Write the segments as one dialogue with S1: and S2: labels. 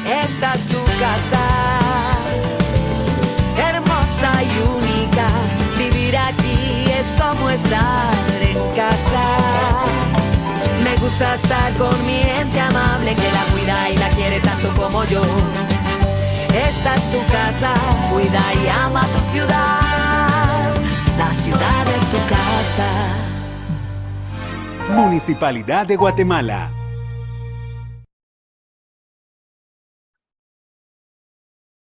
S1: Esta es tu casa, hermosa y única. Vivir aquí es como estar en casa. Me gusta estar con mi gente amable que la cuida y la quiere tanto como yo. Esta es tu casa, cuida y ama tu ciudad. La ciudad es tu casa.
S2: Municipalidad de Guatemala.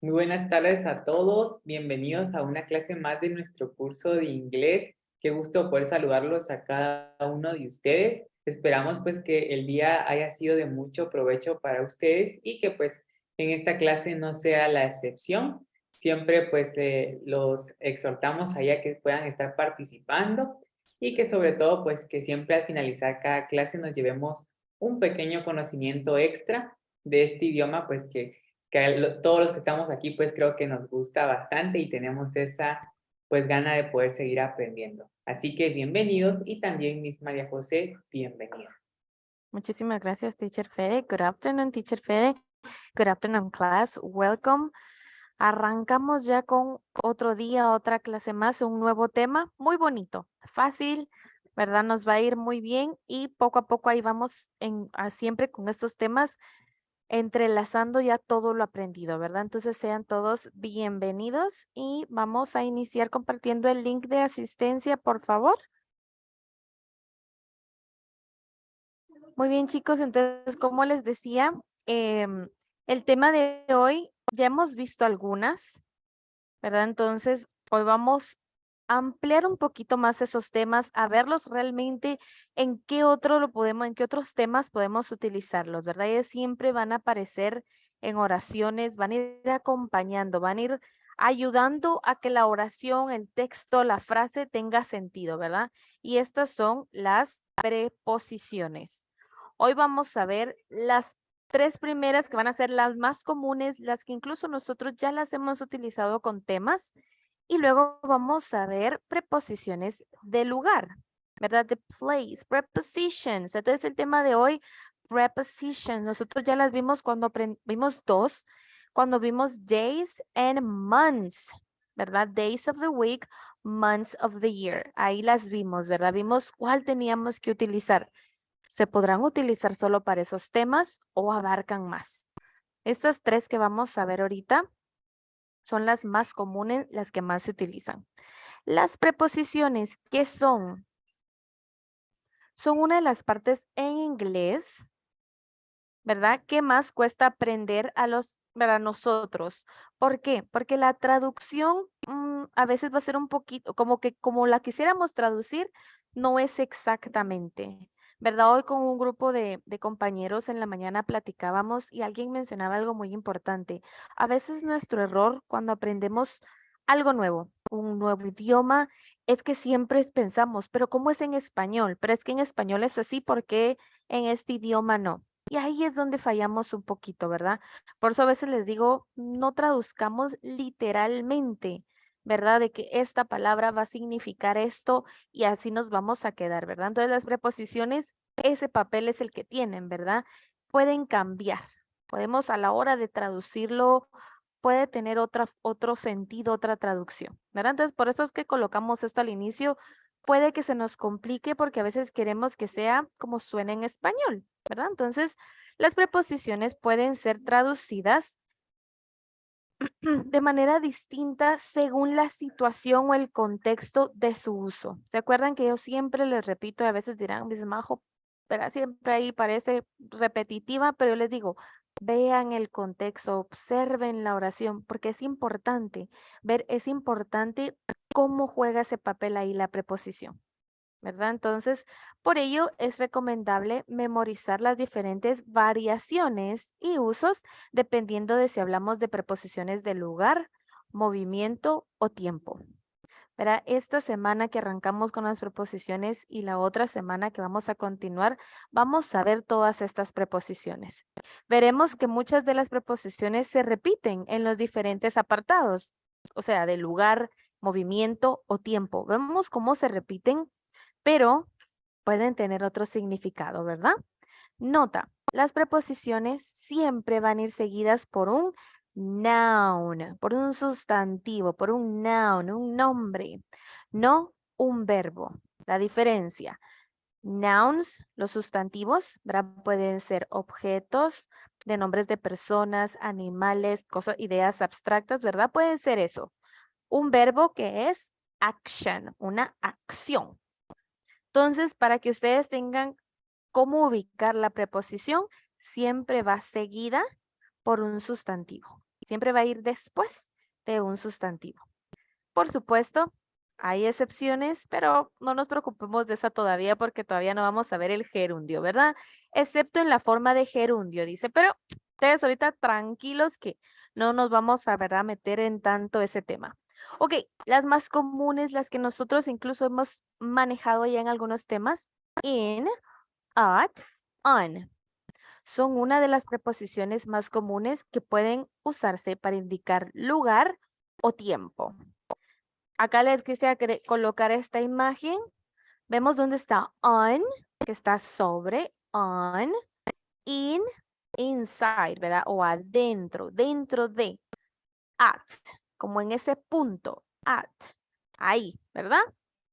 S3: Muy buenas tardes a todos, bienvenidos a una clase más de nuestro curso de inglés. Qué gusto poder saludarlos a cada uno de ustedes. Esperamos pues que el día haya sido de mucho provecho para ustedes y que pues en esta clase no sea la excepción. Siempre pues los exhortamos a que puedan estar participando y que sobre todo pues que siempre al finalizar cada clase nos llevemos un pequeño conocimiento extra de este idioma pues que todos los que estamos aquí pues creo que nos gusta bastante y tenemos esa pues gana de poder seguir aprendiendo. Así que bienvenidos y también Miss María José, bienvenida.
S4: Muchísimas gracias, Teacher Fede. Good afternoon, Teacher Fede. Good afternoon, class. Welcome. Arrancamos ya con otro día, otra clase más, un nuevo tema. Muy bonito, fácil, ¿verdad? Nos va a ir muy bien y poco a poco ahí vamos siempre con estos temas entrelazando ya todo lo aprendido, ¿verdad? Entonces sean todos bienvenidos y vamos a iniciar compartiendo el link de asistencia, por favor. Muy bien, chicos, entonces, como les decía, el tema de hoy ya hemos visto algunas, ¿verdad? Entonces, hoy vamos a ampliar un poquito más esos temas, a verlos realmente en qué en qué otros temas podemos utilizarlos, ¿verdad? Ellos siempre van a aparecer en oraciones, van a ir acompañando, van a ir ayudando a que la oración, el texto, la frase tenga sentido, ¿verdad? Y estas son las preposiciones. Hoy vamos a ver las tres primeras que van a ser las más comunes, las que incluso nosotros ya las hemos utilizado con temas. Y luego vamos a ver preposiciones de lugar, ¿verdad? De place, prepositions. Entonces el tema de hoy, prepositions. Nosotros ya las vimos cuando vimos dos, cuando vimos days and months, ¿verdad? Days of the week, months of the year. Ahí las vimos, ¿verdad? Vimos cuál teníamos que utilizar. ¿Se podrán utilizar solo para esos temas o abarcan más? Estas tres que vamos a ver ahorita son las más comunes, las que más se utilizan. Las preposiciones, ¿qué son? Son una de las partes en inglés, ¿verdad? ¿Qué más cuesta aprender para nosotros? ¿Por qué? Porque la traducción a veces va a ser un poquito, como la quisiéramos traducir, no es exactamente, ¿verdad? Hoy con un grupo de compañeros en la mañana platicábamos y alguien mencionaba algo muy importante. A veces nuestro error cuando aprendemos algo nuevo, un nuevo idioma, es que siempre pensamos, pero ¿cómo es en español? Pero es que en español es así, ¿por qué en este idioma no? Y ahí es donde fallamos un poquito, ¿verdad? Por eso a veces les digo, no traduzcamos literalmente, ¿verdad? De que esta palabra va a significar esto y así nos vamos a quedar, ¿verdad? Entonces las preposiciones, ese papel es el que tienen, ¿verdad? Pueden cambiar. Podemos a la hora de traducirlo, puede tener otro sentido, otra traducción, ¿verdad? Entonces por eso es que colocamos esto al inicio. Puede que se nos complique porque a veces queremos que sea como suena en español, ¿verdad? Entonces, las preposiciones pueden ser traducidas de manera distinta según la situación o el contexto de su uso. ¿Se acuerdan que yo siempre les repito y a veces dirán, Miss Majo, pero siempre ahí parece repetitiva, pero yo les digo, vean el contexto, observen la oración, porque es importante es importante cómo juega ese papel ahí la preposición, ¿verdad? Entonces, por ello es recomendable memorizar las diferentes variaciones y usos dependiendo de si hablamos de preposiciones de lugar, movimiento o tiempo. ¿Verdad? Esta semana que arrancamos con las preposiciones y la otra semana que vamos a continuar, vamos a ver todas estas preposiciones. Veremos que muchas de las preposiciones se repiten en los diferentes apartados, o sea, de lugar, movimiento o tiempo. Vemos cómo se repiten pero pueden tener otro significado, ¿verdad? Nota, las preposiciones siempre van a ir seguidas por un noun, por un sustantivo, por un noun, un nombre, no un verbo. La diferencia. Nouns, los sustantivos, ¿verdad? Pueden ser objetos de nombres de personas, animales, cosas, ideas abstractas, ¿verdad? Pueden ser eso. Un verbo que es action, una acción. Entonces, para que ustedes tengan cómo ubicar la preposición, siempre va seguida por un sustantivo. Siempre va a ir después de un sustantivo. Por supuesto, hay excepciones, pero no nos preocupemos de esa todavía porque todavía no vamos a ver el gerundio, ¿verdad? Excepto en la forma de gerundio, dice, pero ustedes ahorita tranquilos que no nos vamos a, ¿verdad?, meter en tanto ese tema. Ok, las más comunes, las que nosotros incluso hemos manejado ya en algunos temas, in, at, on. Son una de las preposiciones más comunes que pueden usarse para indicar lugar o tiempo. Acá les quise colocar esta imagen. Vemos dónde está on, que está sobre, on, in, inside, ¿verdad? O adentro, dentro de, at, como en ese punto, at, ahí, ¿verdad?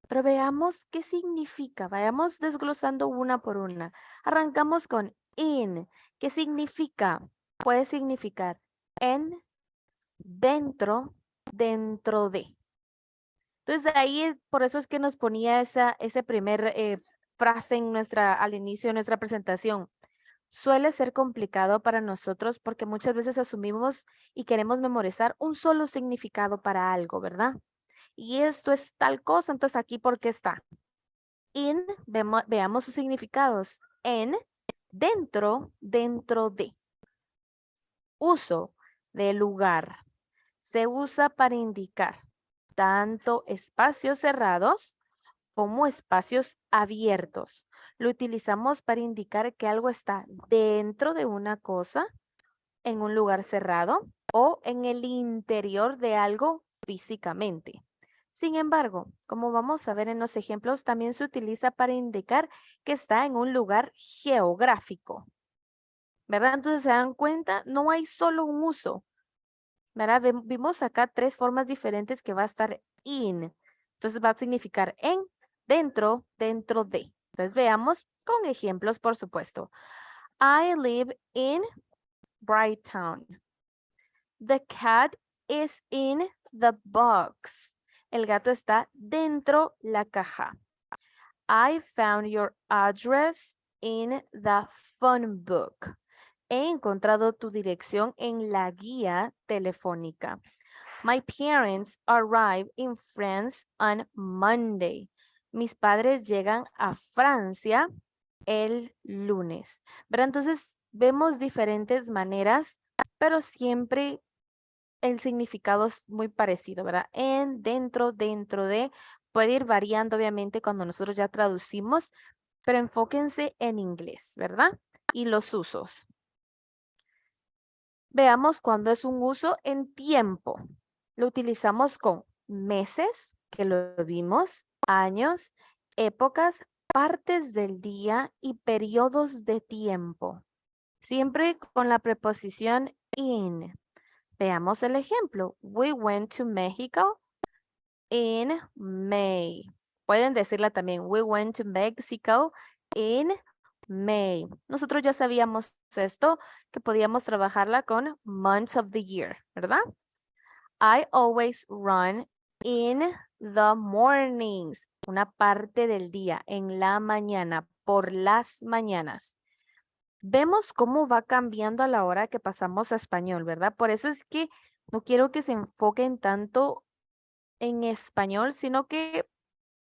S4: Pero veamos qué significa. Vayamos desglosando una por una. Arrancamos con in. ¿Qué significa? Puede significar en, dentro, dentro de. Entonces ahí es, por eso es que nos ponía ese primer frase en al inicio de nuestra presentación. Suele ser complicado para nosotros porque muchas veces asumimos y queremos memorizar un solo significado para algo, ¿verdad? Y esto es tal cosa, entonces aquí, ¿por qué está? In, veamos sus significados. En, dentro, dentro de. Uso de lugar. Se usa para indicar tanto espacios cerrados como espacios abiertos. Lo utilizamos para indicar que algo está dentro de una cosa, en un lugar cerrado o en el interior de algo físicamente. Sin embargo, como vamos a ver en los ejemplos, también se utiliza para indicar que está en un lugar geográfico. ¿Verdad? Entonces se dan cuenta, no hay solo un uso. ¿Verdad? Vimos acá tres formas diferentes que va a estar in. Entonces va a significar en, dentro, dentro de. Entonces veamos con ejemplos, por supuesto. I live in Brighton. The cat is in the box. El gato está dentro la caja. I found your address in the phone book. He encontrado tu dirección en la guía telefónica. My parents arrive in France on Monday. Mis padres llegan a Francia el lunes. ¿Verdad? Entonces, vemos diferentes maneras, pero siempre el significado es muy parecido, ¿verdad? En, dentro, dentro de, puede ir variando obviamente cuando nosotros ya traducimos, pero enfóquense en inglés, ¿verdad? Y los usos. Veamos cuando es un uso en tiempo. Lo utilizamos con meses, que lo vimos, años, épocas, partes del día y periodos de tiempo. Siempre con la preposición in. Veamos el ejemplo. We went to Mexico in May. Pueden decirla también. We went to Mexico in May. Nosotros ya sabíamos esto, que podíamos trabajarla con months of the year, ¿verdad? I always run in the mornings. Una parte del día, en la mañana, por las mañanas. Vemos cómo va cambiando a la hora que pasamos a español, ¿verdad? Por eso es que no quiero que se enfoquen tanto en español, sino que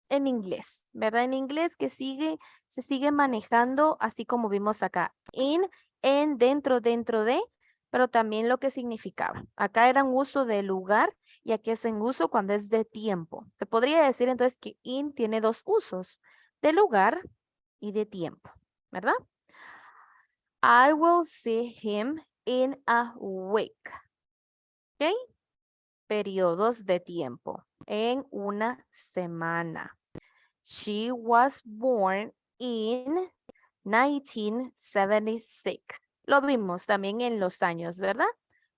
S4: en inglés, ¿verdad? En inglés que se sigue manejando así como vimos acá. In, en, dentro, dentro de, pero también lo que significaba. Acá era un uso de lugar y aquí es en uso cuando es de tiempo. Se podría decir entonces que in tiene dos usos, de lugar y de tiempo, ¿verdad? I will see him in a week. ¿Ok? Periodos de tiempo. En una semana. She was born in 1976. Lo vimos también en los años, ¿verdad?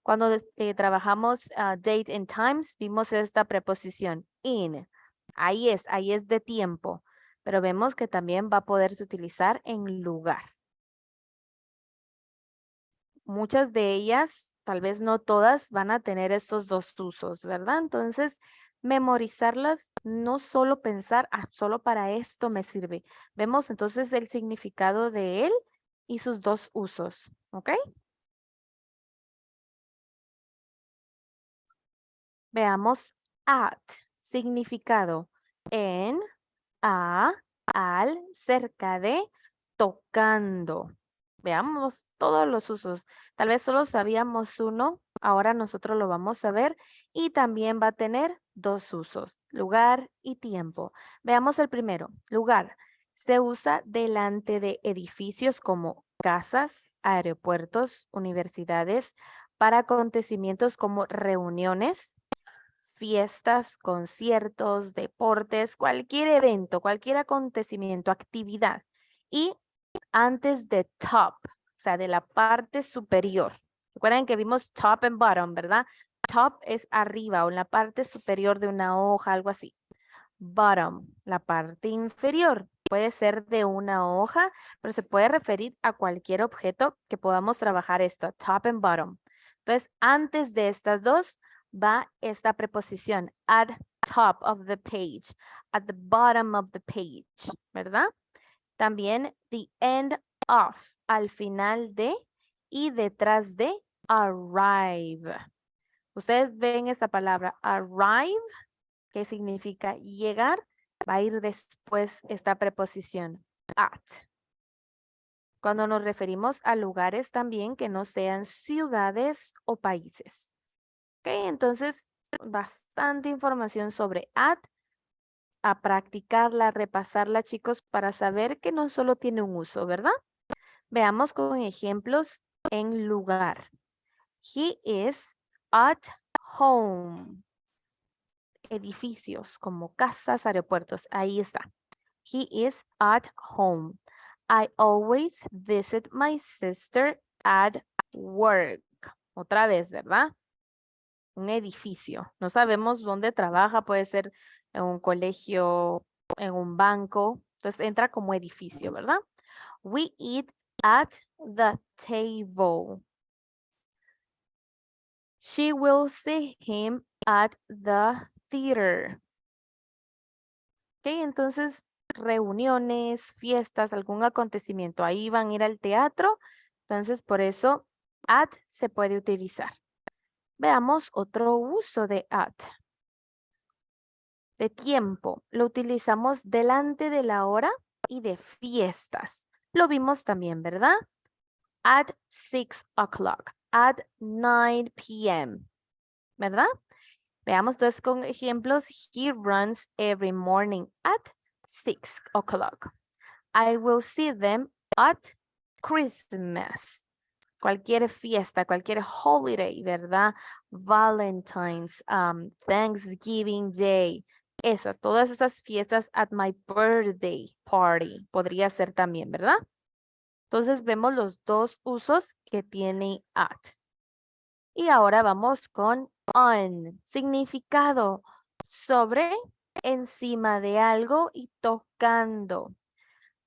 S4: Cuando trabajamos date and times, vimos esta preposición in. Ahí es de tiempo. Pero vemos que también va a poderse utilizar en lugar. Muchas de ellas, tal vez no todas, van a tener estos dos usos, ¿verdad? Entonces, memorizarlas, no solo pensar, solo para esto me sirve. Vemos entonces el significado de él y sus dos usos, ¿ok? Veamos at, significado en, a, al, cerca de, tocando. Veamos todos los usos. Tal vez solo sabíamos uno, ahora nosotros lo vamos a ver y también va a tener dos usos, lugar y tiempo. Veamos el primero, lugar. Se usa delante de edificios como casas, aeropuertos, universidades, para acontecimientos como reuniones, fiestas, conciertos, deportes, cualquier evento, cualquier acontecimiento, actividad. Y antes de top, o sea, de la parte superior. Recuerden que vimos top and bottom, ¿verdad? Top es arriba o en la parte superior de una hoja, algo así. Bottom, la parte inferior. Puede ser de una hoja, pero se puede referir a cualquier objeto que podamos trabajar esto, top and bottom. Entonces, antes de estas dos va esta preposición, at top of the page, at the bottom of the page, ¿verdad? También the end of, al final de y detrás de arrive. Ustedes ven esta palabra arrive, que significa llegar, va a ir después esta preposición at. Cuando nos referimos a lugares también que no sean ciudades o países. Ok, entonces bastante información sobre at. A practicarla, repasarla, chicos, para saber que no solo tiene un uso, ¿verdad? Veamos con ejemplos en lugar. He is at home. Edificios como casas, aeropuertos. Ahí está. He is at home. I always visit my sister at work. Otra vez, ¿verdad? Un edificio. No sabemos dónde trabaja. Puede ser en un colegio, en un banco. Entonces entra como edificio, ¿verdad? We eat at the table. She will see him at the theater. Ok, entonces reuniones, fiestas, algún acontecimiento. Ahí van a ir al teatro. Entonces por eso at se puede utilizar. Veamos otro uso de at. De tiempo. Lo utilizamos delante de la hora y de fiestas. Lo vimos también, ¿verdad? At 6 o'clock. At 9 p.m. ¿Verdad? Veamos entonces con ejemplos. He runs every morning at 6 o'clock. I will see them at Christmas. Cualquier fiesta, cualquier holiday, ¿verdad? Valentine's, Thanksgiving Day. Todas esas fiestas at my birthday party. Podría ser también, ¿verdad? Entonces vemos los dos usos que tiene at. Y ahora vamos con on. Significado sobre, encima de algo y tocando.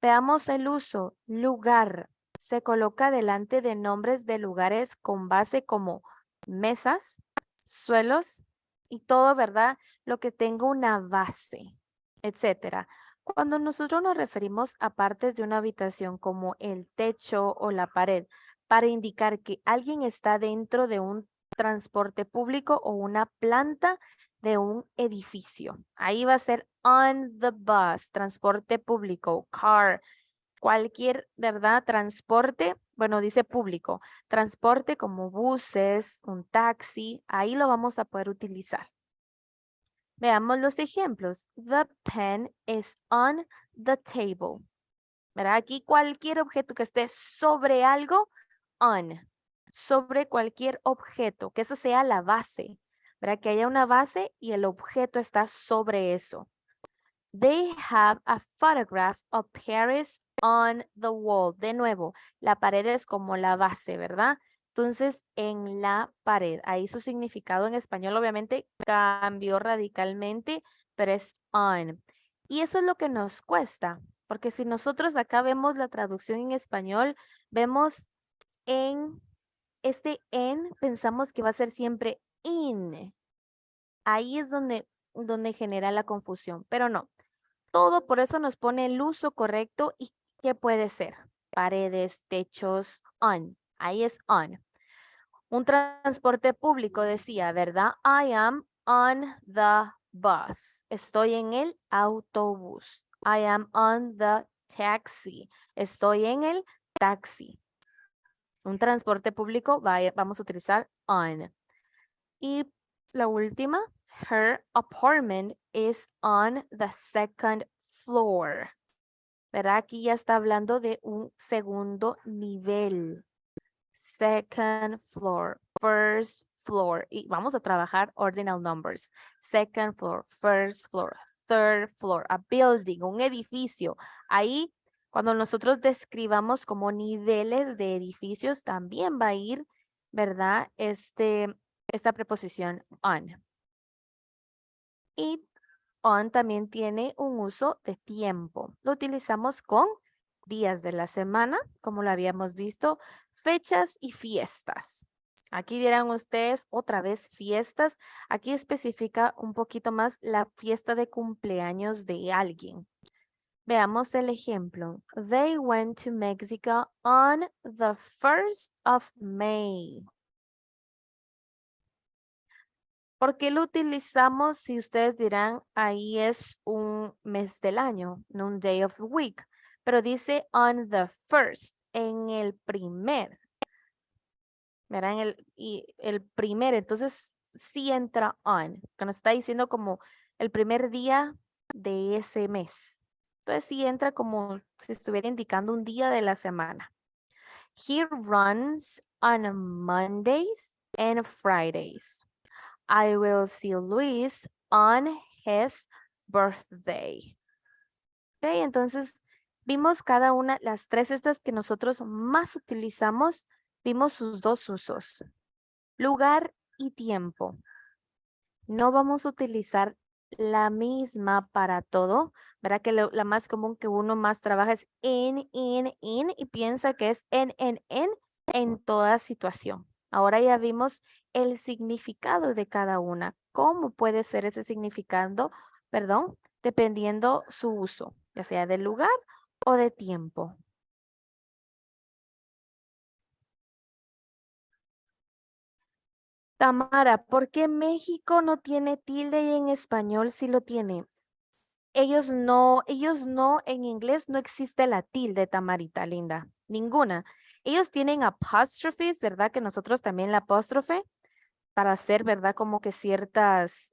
S4: Veamos el uso. Lugar. Se coloca delante de nombres de lugares con base como mesas, suelos y todo, ¿verdad? Lo que tenga una base, etcétera. Cuando nosotros nos referimos a partes de una habitación como el techo o la pared, para indicar que alguien está dentro de un transporte público o una planta de un edificio. Ahí va a ser on the bus, transporte público, car, cualquier, ¿verdad? Transporte, bueno, dice público, transporte como buses, un taxi, ahí lo vamos a poder utilizar. Veamos los ejemplos. The pen is on the table. ¿Verdad? Aquí cualquier objeto que esté sobre algo, on. Sobre cualquier objeto, que esa sea la base. ¿Verdad? Que haya una base y el objeto está sobre eso. They have a photograph of Paris on the wall. De nuevo, la pared es como la base, ¿verdad? Entonces, en la pared. Ahí su significado en español obviamente cambió radicalmente, pero es on. Y eso es lo que nos cuesta, porque si nosotros acá vemos la traducción en español, vemos en este en, pensamos que va a ser siempre in. Ahí es donde genera la confusión, pero no. Todo por eso nos pone el uso correcto y qué puede ser. Paredes, techos, on. Ahí es on. Un transporte público decía, ¿verdad? I am on the bus. Estoy en el autobús. I am on the taxi. Estoy en el taxi. Un transporte público, vamos a utilizar on. Y la última, her apartment is on the second floor. ¿Verdad? Aquí ya está hablando de un segundo nivel. Second floor, first floor. Y vamos a trabajar ordinal numbers. Second floor, first floor, third floor, a building, un edificio. Ahí, cuando nosotros describamos como niveles de edificios, también va a ir, ¿verdad? Esta preposición on. Y on también tiene un uso de tiempo. Lo utilizamos con días de la semana, como lo habíamos visto, fechas y fiestas. Aquí dirán ustedes otra vez fiestas. Aquí especifica un poquito más la fiesta de cumpleaños de alguien. Veamos el ejemplo. They went to Mexico on the 1st of May. ¿Por qué lo utilizamos si ustedes dirán ahí es un mes del año, no un day of the week? Pero dice on the first, en el primer. ¿Verdad? El primer, entonces sí entra on, que nos está diciendo como el primer día de ese mes. Entonces sí entra como si estuviera indicando un día de la semana. He runs on Mondays and Fridays. I will see Luis on his birthday. Ok, entonces vimos cada una, las tres estas que nosotros más utilizamos, vimos sus dos usos. Lugar y tiempo. No vamos a utilizar la misma para todo, ¿verdad? Que la más común que uno más trabaja es in, y piensa que es en toda situación. Ahora ya vimos el significado de cada una. ¿Cómo puede ser ese significado? Perdón, dependiendo su uso, ya sea de lugar o de tiempo. Tamara, ¿por qué México no tiene tilde y en español sí lo tiene? Ellos no, en inglés no existe la tilde, Tamarita, linda, ninguna. Ellos tienen apóstrofes, ¿verdad? Que nosotros también la apóstrofe para hacer, ¿verdad? Como que ciertas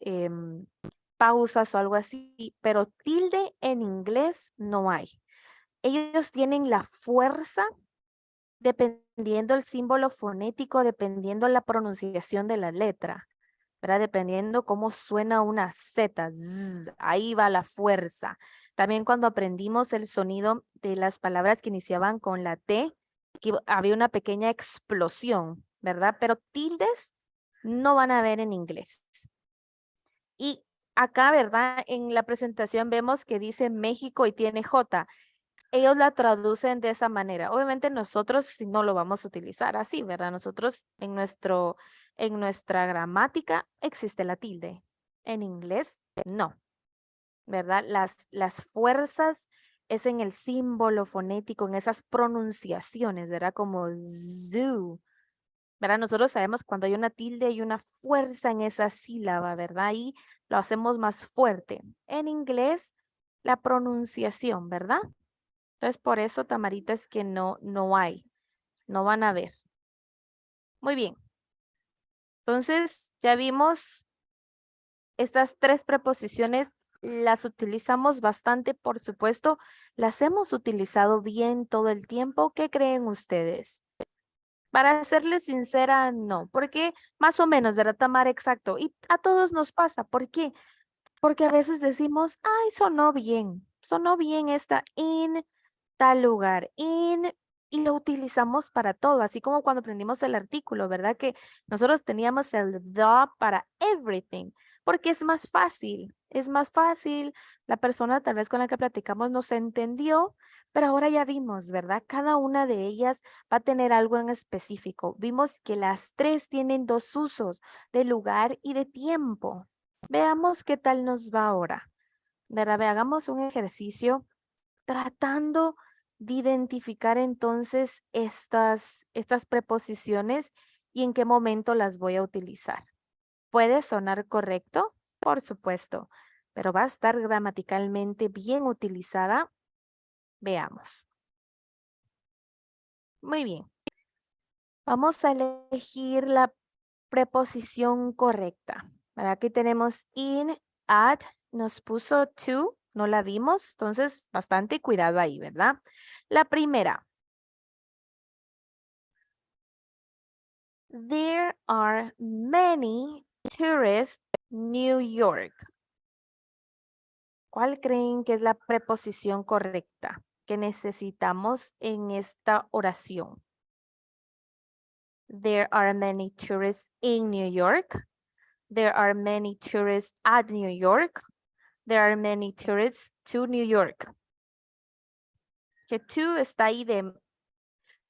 S4: pausas o algo así, pero tilde en inglés no hay. Ellos tienen la fuerza dependiendo el símbolo fonético, dependiendo la pronunciación de la letra, ¿verdad? Dependiendo cómo suena una Z, zzz, ahí va la fuerza. También cuando aprendimos el sonido de las palabras que iniciaban con la T, que había una pequeña explosión, ¿verdad? Pero tildes no van a ver en inglés. Y acá, ¿verdad? En la presentación vemos que dice México y tiene J. Ellos la traducen de esa manera. Obviamente nosotros si no lo vamos a utilizar así, ¿verdad? Nosotros en nuestra gramática existe la tilde. En inglés, no, ¿verdad? Las fuerzas es en el símbolo fonético, en esas pronunciaciones, ¿verdad? Como zoo, ¿verdad? Nosotros sabemos cuando hay una tilde y una fuerza en esa sílaba, ¿verdad? Ahí lo hacemos más fuerte. En inglés, la pronunciación, ¿verdad? Entonces, por eso, Tamarita, es que no hay, no van a ver. Muy bien. Entonces, ya vimos estas tres preposiciones, las utilizamos bastante, por supuesto, las hemos utilizado bien todo el tiempo. ¿Qué creen ustedes? Para serles sincera, no, porque más o menos, ¿verdad, Tamara? Exacto. Y a todos nos pasa. ¿Por qué? Porque a veces decimos, ay, sonó bien esta in, tal lugar. In, y lo utilizamos para todo, así como cuando aprendimos el artículo, ¿verdad? Que nosotros teníamos el the para everything, porque es más fácil, es más fácil. La persona tal vez con la que platicamos nos entendió, pero ahora ya vimos, ¿verdad? Cada una de ellas va a tener algo en específico. Vimos que las tres tienen dos usos, de lugar y de tiempo. Veamos qué tal nos va ahora. ¿Verdad? Hagamos un ejercicio tratando de identificar entonces estas preposiciones y en qué momento las voy a utilizar. ¿Puede sonar correcto? Por supuesto, pero va a estar gramaticalmente bien utilizada. Veamos. Muy bien. Vamos a elegir la preposición correcta. Para aquí tenemos in, at, nos puso to, no la vimos, entonces bastante cuidado ahí, ¿verdad? La primera. There are many tourists New York. ¿Cuál creen que es la preposición correcta que necesitamos en esta oración? There are many tourists in New York. There are many tourists at New York. There are many tourists to New York. Que to está ahí de...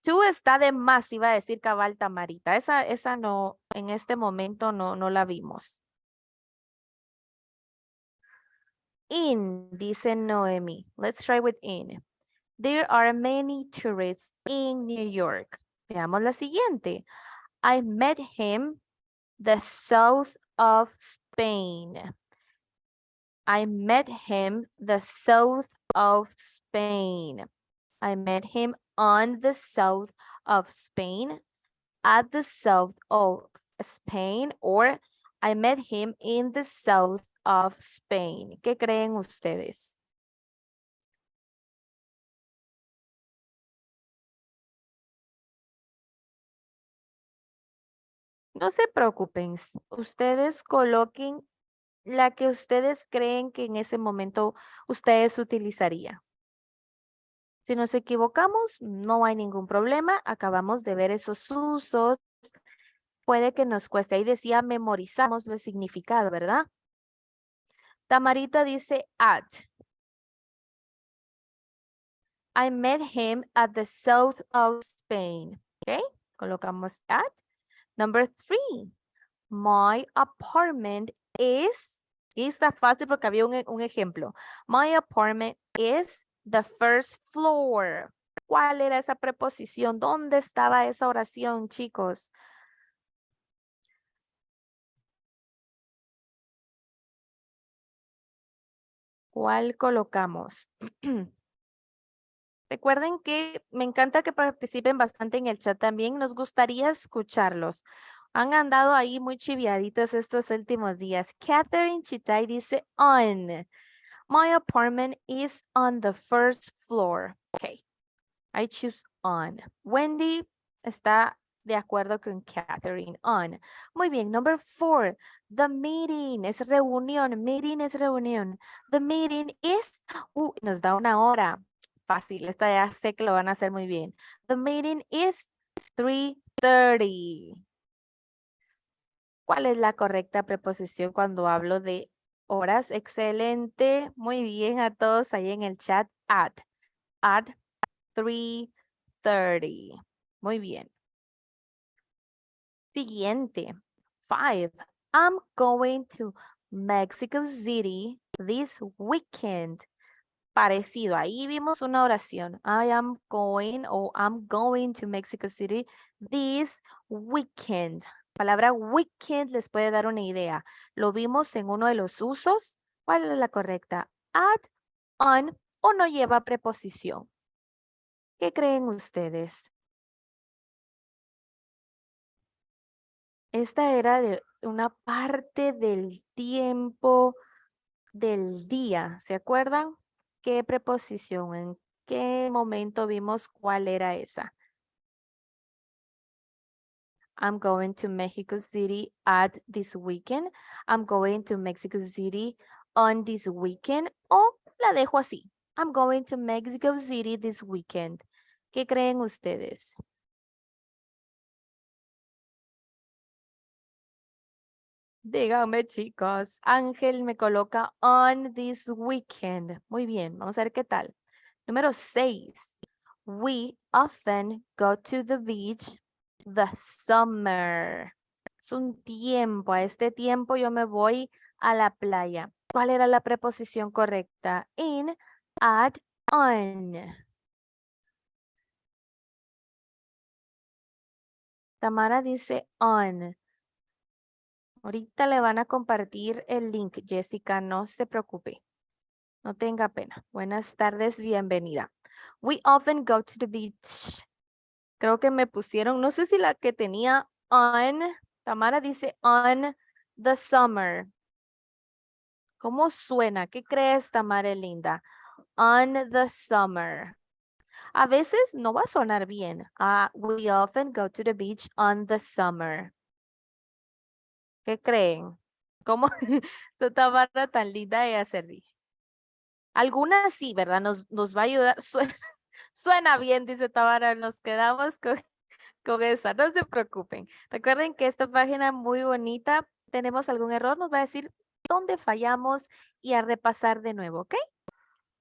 S4: To está de más, iba a decir cabal Tamarita. Esa no, en este momento no la vimos. In, dice Noemi. Let's try with in. There are many tourists in New York. Veamos la siguiente. I met him the south of Spain. I met him the south of Spain. I met him on the south of Spain, at the south of Spain, or I met him in the south of Spain. ¿Qué creen ustedes? No se preocupen, ustedes coloquen la que ustedes creen que en ese momento ustedes utilizarían. Si nos equivocamos, no hay ningún problema. Acabamos de ver esos usos. Puede que nos cueste. Ahí decía memorizamos el significado, ¿verdad? Tamarita dice at. I met him at the south of Spain. ¿Ok? Colocamos at. Number 3. My apartment is. Y está fácil porque había un ejemplo. My apartment is the first floor. ¿Cuál era esa preposición? ¿Dónde estaba esa oración, chicos? ¿Cuál colocamos? Recuerden que me encanta que participen bastante en el chat también. Nos gustaría escucharlos. Han andado ahí muy chiviaditos estos últimos días. Catherine Chitay dice on. My apartment is on the first floor. Okay. I choose on. Wendy está de acuerdo con Catherine. On. Muy bien. Number 4. The meeting es reunión. Meeting es reunión. The meeting is... nos da una hora. Fácil. Esta ya sé que lo van a hacer muy bien. The meeting is 3:30. ¿Cuál es la correcta preposición cuando hablo de horas? Excelente. Muy bien a todos ahí en el chat. At 3:30. Muy bien. Siguiente. 5. I'm going to Mexico City this weekend. Parecido. Ahí vimos una oración. I am going o I'm going to Mexico City this weekend. Palabra weekend les puede dar una idea. Lo vimos en uno de los usos. ¿Cuál es la correcta? At, on o no lleva preposición. ¿Qué creen ustedes? Esta era de una parte del tiempo del día. ¿Se acuerdan? ¿Qué preposición? ¿En qué momento vimos cuál era esa? I'm going to Mexico City at this weekend. I'm going to Mexico City on this weekend. O la dejo así. I'm going to Mexico City this weekend. ¿Qué creen ustedes? Díganme, chicos. Ángel me coloca on this weekend. Muy bien, vamos a ver qué tal. Número 6. We often go to the beach the summer. Es un tiempo. A este tiempo yo me voy a la playa. ¿Cuál era la preposición correcta? In, at, on. Tamara dice on. Ahorita le van a compartir el link, Jessica, no se preocupe. No tenga pena. Buenas tardes, bienvenida. We often go to the beach. Creo que me pusieron, no sé si la que tenía on, Tamara dice on the summer. ¿Cómo suena? ¿Qué crees, Tamara linda? On the summer. A veces no va a sonar bien. We often go to the beach on the summer. ¿Qué creen? ¿Cómo? Su Tamara tan linda, ella se ríe. Algunas sí, ¿verdad? Nos va a ayudar. Suena bien, dice Tamara. Nos quedamos con esa. No se preocupen. Recuerden que esta página muy bonita. Tenemos algún error, nos va a decir dónde fallamos y a repasar de nuevo, ¿ok?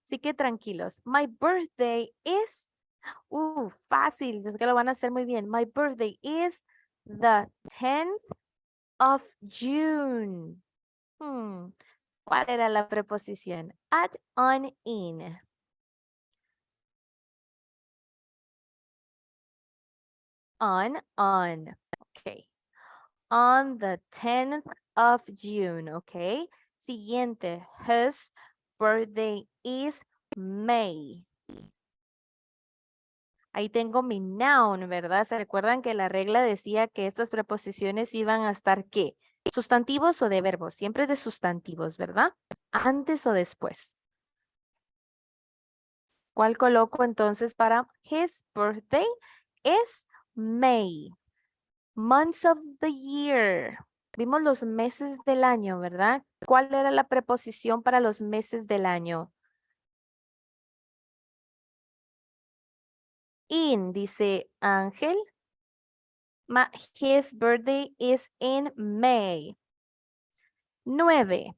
S4: Así que tranquilos. My birthday is... fácil. Yo sé que lo van a hacer muy bien. My birthday is the 10th of June. ¿Cuál era la preposición? At, on, in. On. Ok. On the 10th of June. Ok. Siguiente. His birthday is May. Ahí tengo mi noun, ¿verdad? ¿Se recuerdan que la regla decía que estas preposiciones iban a estar ¿qué? ¿Sustantivos o de verbos? Siempre de sustantivos, ¿verdad? Antes o después. ¿Cuál coloco entonces para his birthday? Es May. Months of the year. Vimos los meses del año, ¿verdad? ¿Cuál era la preposición para los meses del año? In, dice Ángel. His birthday is in May. 9.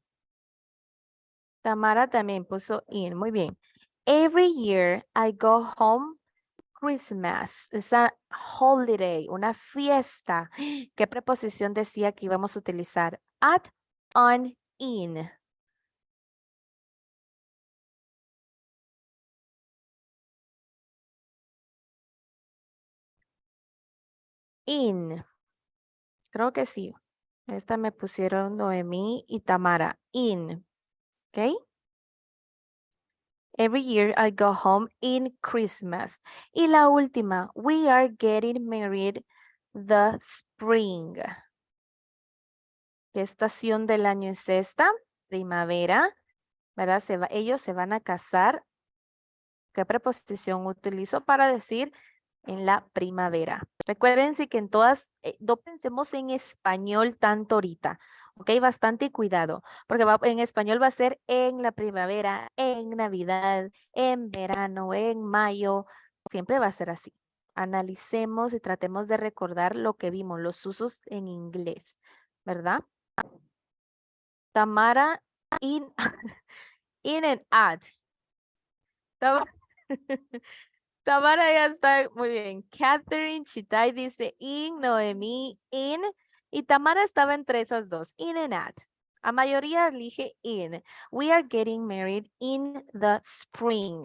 S4: Tamara también puso in. Muy bien. Every year I go home Christmas. Es a holiday, una fiesta. ¿Qué preposición decía que íbamos a utilizar? At, on, in. In. Creo que sí. Esta me pusieron Noemí y Tamara. In. ¿Ok? Every year I go home in Christmas. Y la última. We are getting married the spring. ¿Qué estación del año es esta? Primavera. ¿Verdad? Ellos se van a casar. ¿Qué preposición utilizo para decir en la primavera? Recuérdense que en todas, no pensemos en español tanto ahorita, ¿ok? Bastante cuidado, porque en español va a ser en la primavera, en Navidad, en verano, en mayo, siempre va a ser así. Analicemos y tratemos de recordar lo que vimos, los usos en inglés, ¿verdad? Tamara, in, in and out. Tamara ya está muy bien. Catherine Chitay dice in, Noemí in. Y Tamara estaba entre esas dos, in and at. A mayoría elige in. We are getting married in the spring.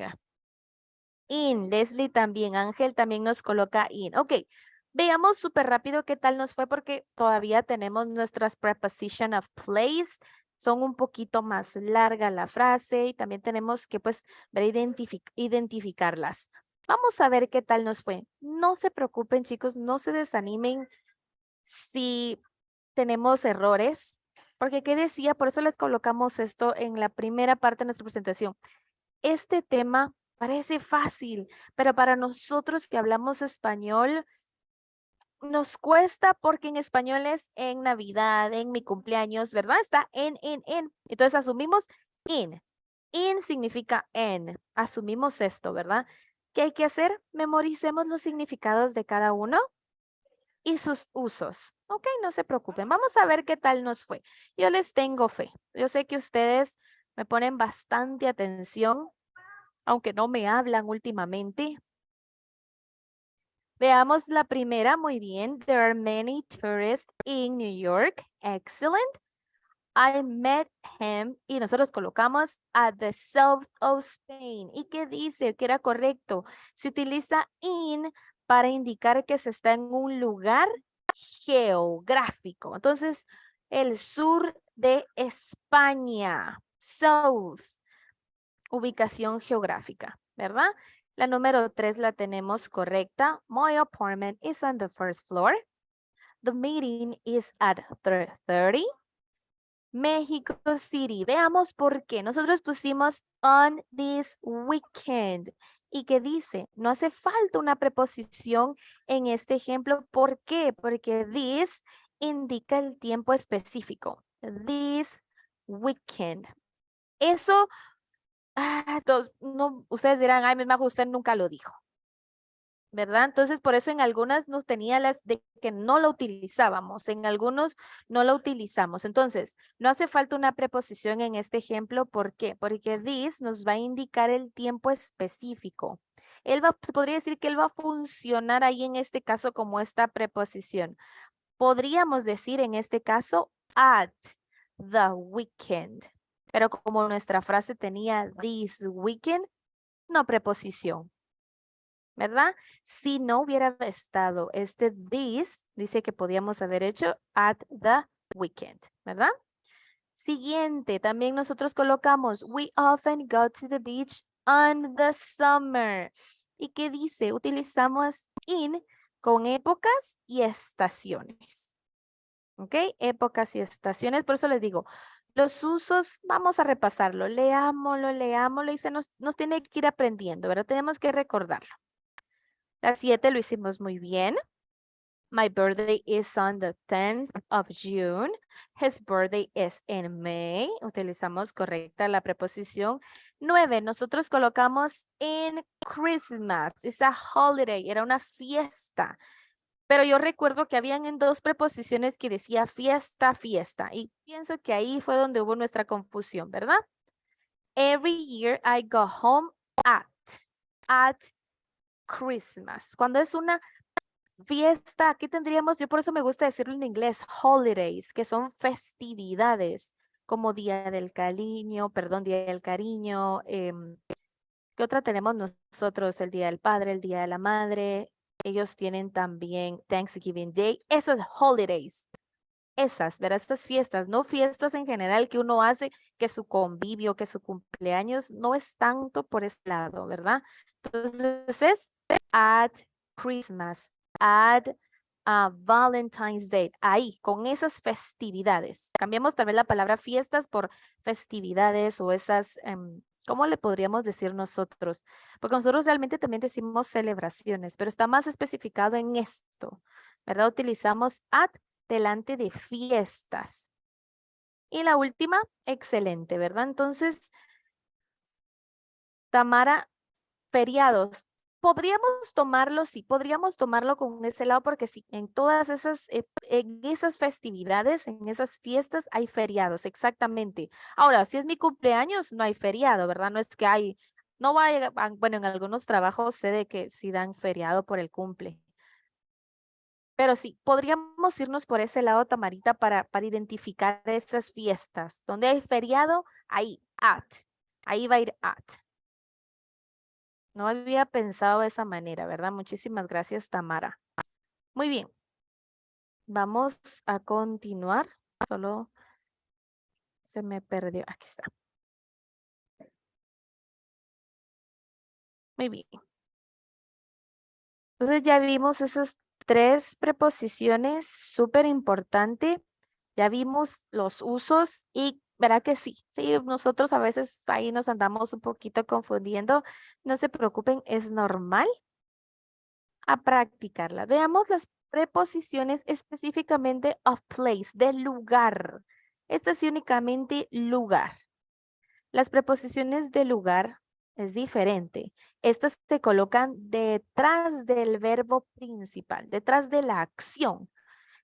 S4: In. Leslie también. Ángel también nos coloca in. Ok. Veamos súper rápido qué tal nos fue porque todavía tenemos nuestras preposition of place. Son un poquito más larga la frase y también tenemos que pues ver identificarlas. Vamos a ver qué tal nos fue. No se preocupen, chicos, no se desanimen si tenemos errores, porque ¿qué decía? Por eso les colocamos esto en la primera parte de nuestra presentación. Este tema parece fácil, pero para nosotros que hablamos español, nos cuesta porque en español es en Navidad, en mi cumpleaños, ¿verdad? Está en. Entonces asumimos in. In significa en. Asumimos esto, ¿verdad? ¿Qué hay que hacer? Memoricemos los significados de cada uno y sus usos. Ok, no se preocupen. Vamos a ver qué tal nos fue. Yo les tengo fe. Yo sé que ustedes me ponen bastante atención, aunque no me hablan últimamente. Veamos la primera, muy bien. There are many tourists in New York. Excellent. I met him y nosotros colocamos at the south of Spain. ¿Y qué dice? Que era correcto. Se utiliza in para indicar que se está en un lugar geográfico. Entonces, el sur de España. South. Ubicación geográfica, ¿verdad? La número 3 la tenemos correcta. My apartment is on the first floor. The meeting is at 3:30. México City. Veamos por qué. Nosotros pusimos on this weekend. ¿Y qué dice? No hace falta una preposición en este ejemplo. ¿Por qué? Porque this indica el tiempo específico. This weekend. Eso, no, ustedes dirán, ay, misma usted nunca lo dijo. ¿Verdad? Entonces, por eso en algunas nos tenía las de que no lo utilizábamos, en algunos no lo utilizamos. Entonces, no hace falta una preposición en este ejemplo. ¿Por qué? Porque this nos va a indicar el tiempo específico. Se podría decir que él va a funcionar ahí en este caso como esta preposición. Podríamos decir en este caso at the weekend. Pero como nuestra frase tenía this weekend, no preposición. ¿Verdad? Si no hubiera estado este this, dice que podíamos haber hecho at the weekend, ¿verdad? Siguiente, también nosotros colocamos we often go to the beach on the summer. ¿Y qué dice? Utilizamos in con épocas y estaciones. ¿Ok? Épocas y estaciones, por eso les digo, los usos, vamos a repasarlo, leámoslo y se nos tiene que ir aprendiendo, ¿verdad? Tenemos que recordarlo. La 7 lo hicimos muy bien. My birthday is on the 10th of June. His birthday is in May. Utilizamos correcta la preposición. 9, nosotros colocamos in Christmas. It's a holiday, era una fiesta. Pero yo recuerdo que habían en 2 preposiciones que decía fiesta, fiesta. Y pienso que ahí fue donde hubo nuestra confusión, ¿verdad? Every year I go home at Christmas. Cuando es una fiesta, aquí tendríamos, yo por eso me gusta decirlo en inglés, holidays, que son festividades, como Día del Cariño, ¿qué otra tenemos nosotros? El Día del Padre, el Día de la Madre, ellos tienen también Thanksgiving Day, esas holidays, esas, ¿verdad? Estas fiestas, no fiestas en general que uno hace, que su convivio, que su cumpleaños, no es tanto por ese lado, ¿verdad? Entonces es at Christmas, at Valentine's Day, ahí, con esas festividades. Cambiamos tal vez la palabra fiestas por festividades o esas, ¿cómo le podríamos decir nosotros? Porque nosotros realmente también decimos celebraciones, pero está más especificado en esto, ¿verdad? Utilizamos at delante de fiestas. Y la última, excelente, ¿verdad? Entonces, Tamara, feriados. Podríamos tomarlo, sí, podríamos tomarlo con ese lado porque sí, en todas esas, en esas festividades, en esas fiestas hay feriados, exactamente. Ahora, si es mi cumpleaños, no hay feriado, ¿verdad? No es que hay, no vaya, bueno, en algunos trabajos sé de que sí dan feriado por el cumple. Pero sí, podríamos irnos por ese lado, Tamarita, para identificar esas fiestas. Donde hay feriado, ahí, ahí va a ir at. No había pensado de esa manera, ¿verdad? Muchísimas gracias, Tamara. Muy bien. Vamos a continuar. Solo se me perdió. Aquí está. Muy bien. Entonces ya vimos esas 3 preposiciones, súper importante. Ya vimos los usos y verá que sí, nosotros a veces ahí nos andamos un poquito confundiendo. No se preocupen, es normal a practicarla. Veamos las preposiciones específicamente of place, de lugar. Esta es únicamente lugar. Las preposiciones de lugar es diferente. Estas se colocan detrás del verbo principal, detrás de la acción,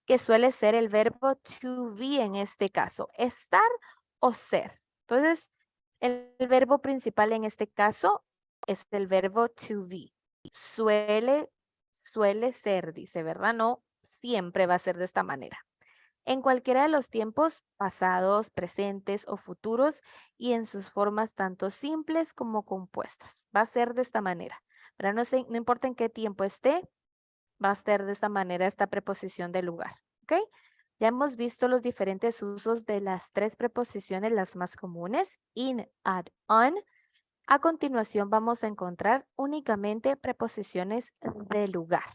S4: que suele ser el verbo to be en este caso, estar o ser. Entonces, el verbo principal en este caso es el verbo to be. Suele ser, dice, ¿verdad? No siempre va a ser de esta manera. En cualquiera de los tiempos pasados, presentes o futuros y en sus formas tanto simples como compuestas. Va a ser de esta manera. Pero no importa en qué tiempo esté, va a ser de esta manera esta preposición de lugar. ¿Ok? Ya hemos visto los diferentes usos de las tres preposiciones, las más comunes, in, at, on. A continuación vamos a encontrar únicamente preposiciones de lugar.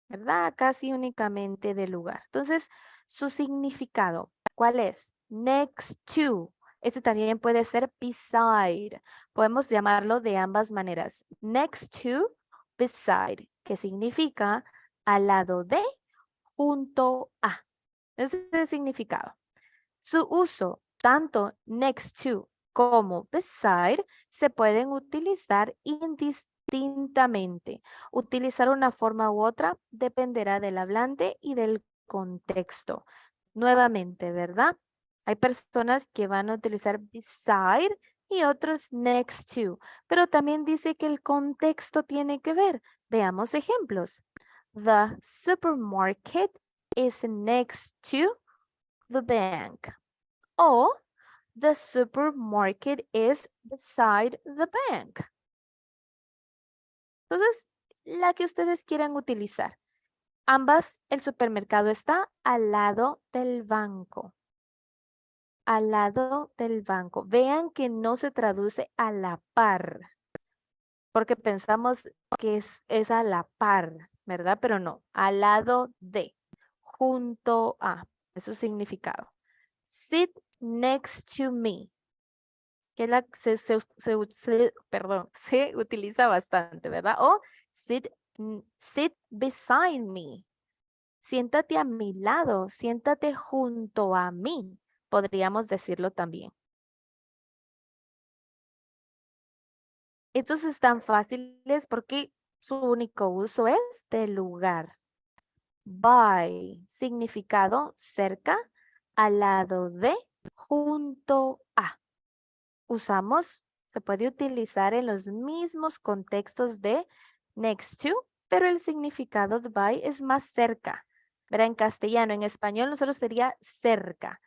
S4: ¿Verdad? Casi únicamente de lugar. Entonces, su significado, ¿cuál es? Next to. Este también puede ser beside. Podemos llamarlo de ambas maneras. Next to, beside, que significa al lado de, junto a. Ese es el significado. Su uso, tanto next to como beside, se pueden utilizar indistintamente. Utilizar una forma u otra dependerá del hablante y del contexto. Nuevamente, ¿verdad? Hay personas que van a utilizar beside y otros next to, pero también dice que el contexto tiene que ver. Veamos ejemplos. The supermarket is next to the bank. O the supermarket is beside the bank. Entonces, la que ustedes quieran utilizar. Ambas, el supermercado está al lado del banco. Al lado del banco. Vean que no se traduce a la par. Porque pensamos que es a la par, ¿verdad? Pero no, al lado de, junto a, es su significado. Sit next to me, que se utiliza bastante, ¿verdad? O sit beside me. Siéntate a mi lado, siéntate junto a mí. Podríamos decirlo también. Estos están fáciles porque su único uso es de lugar. By, significado cerca, al lado de, junto a. Usamos, se puede utilizar en los mismos contextos de next to, pero el significado de by es más cerca. Verá, en castellano, en español nosotros sería cerca.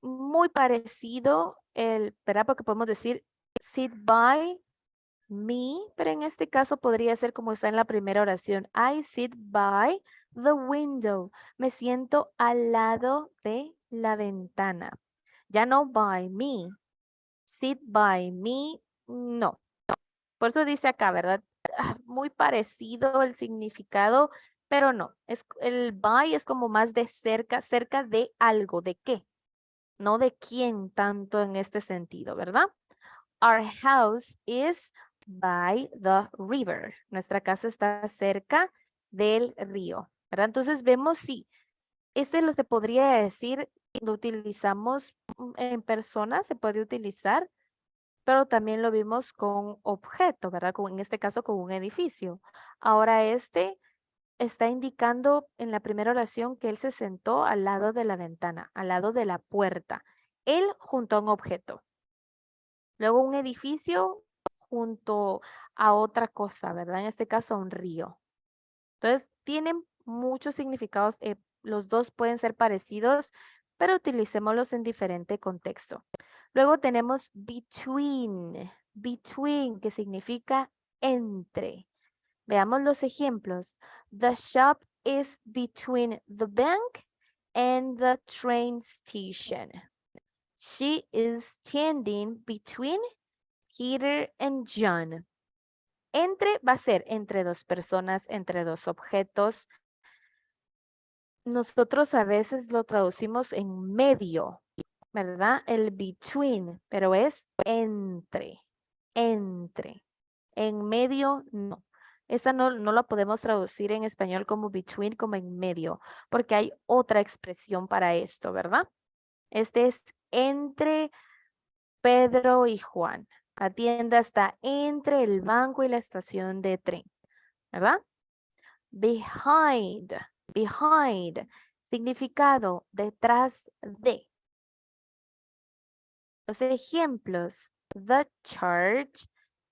S4: Muy parecido, ¿verdad? Porque podemos decir sit by me, pero en este caso podría ser como está en la primera oración. I sit by the window. Me siento al lado de la ventana. Ya no by me. Sit by me, no. Por eso dice acá, ¿verdad? Muy parecido el significado, pero no. El by es como más de cerca, cerca de algo, ¿de qué? No de quién tanto en este sentido, ¿verdad? Our house is by the river. Nuestra casa está cerca del río, ¿verdad? Entonces vemos si lo se podría decir, lo utilizamos en persona, se puede utilizar, pero también lo vimos con objeto, ¿verdad? En este caso con un edificio. Ahora está indicando en la primera oración que él se sentó al lado de la ventana, al lado de la puerta. Él junto a un objeto. Luego un edificio junto a otra cosa, ¿verdad? En este caso a un río. Entonces tienen muchos significados. Los dos pueden ser parecidos, pero utilicémoslos en diferente contexto. Luego tenemos between. Between, que significa entre. Veamos los ejemplos. The shop is between the bank and the train station. She is standing between Peter and John. Entre va a ser entre dos personas, entre dos objetos. Nosotros a veces lo traducimos en medio, ¿verdad? El between, pero es entre, entre. En medio, no. Esta no la podemos traducir en español como between, como en medio, porque hay otra expresión para esto, ¿verdad? Este es entre Pedro y Juan. La tienda está entre el banco y la estación de tren, ¿verdad? Behind, behind, significado detrás de. Los ejemplos, the church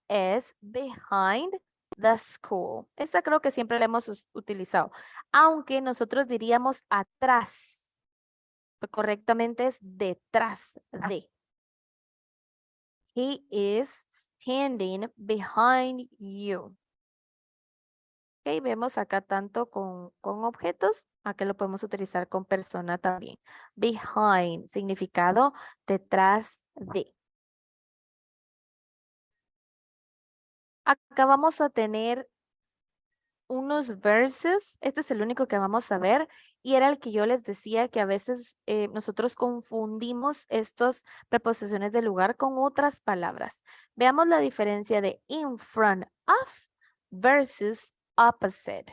S4: is behind the school. Esta creo que siempre la hemos utilizado, aunque nosotros diríamos atrás. Correctamente es detrás de. He is standing behind you. Ok, vemos acá tanto con objetos, acá lo podemos utilizar con persona también. Behind, significado detrás de. Acá vamos a tener unos versos, este es el único que vamos a ver, y era el que yo les decía que a veces nosotros confundimos estas preposiciones de lugar con otras palabras. Veamos la diferencia de in front of versus opposite.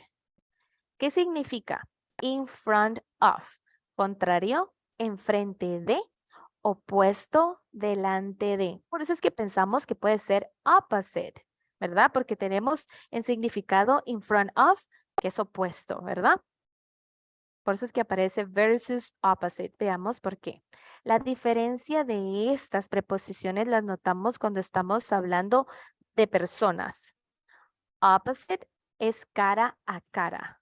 S4: ¿Qué significa? In front of, contrario, enfrente de, opuesto, delante de. Por eso es que pensamos que puede ser opposite, ¿verdad? Porque tenemos en significado in front of, que es opuesto, ¿verdad? Por eso es que aparece versus opposite. Veamos por qué. La diferencia de estas preposiciones las notamos cuando estamos hablando de personas. Opposite es cara a cara.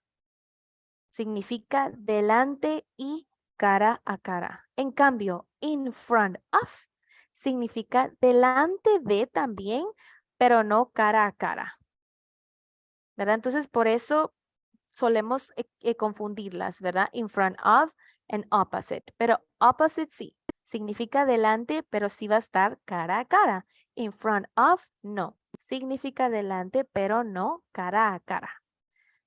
S4: Significa delante y cara a cara. En cambio, in front of significa delante de también, pero no cara a cara. ¿Verdad? Entonces, por eso solemos confundirlas, ¿verdad? In front of and opposite. Pero opposite sí, significa delante, pero sí va a estar cara a cara. In front of, no. Significa delante, pero no cara a cara.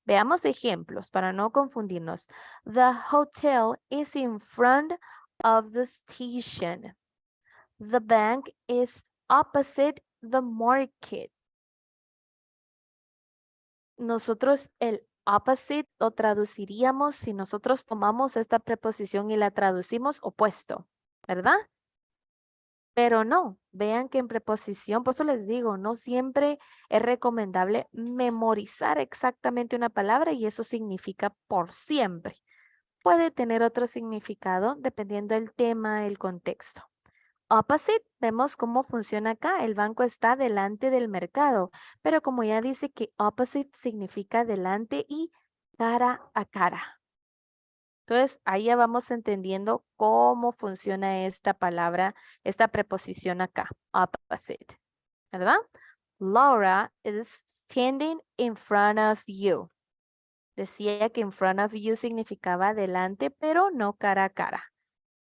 S4: Veamos ejemplos para no confundirnos. The hotel is in front of the station. The bank is opposite the market. Nosotros el opposite lo traduciríamos si nosotros tomamos esta preposición y la traducimos opuesto, ¿verdad? Pero no, vean que en preposición, por eso les digo, no siempre es recomendable memorizar exactamente una palabra y eso significa por siempre. Puede tener otro significado dependiendo del tema, el contexto. Opposite, vemos cómo funciona acá. El banco está delante del mercado, pero como ya dice que opposite significa delante y cara a cara. Entonces, ahí ya vamos entendiendo cómo funciona esta palabra, esta preposición acá, opposite, ¿verdad? Laura is standing in front of you. Decía que in front of you significaba delante, pero no cara a cara.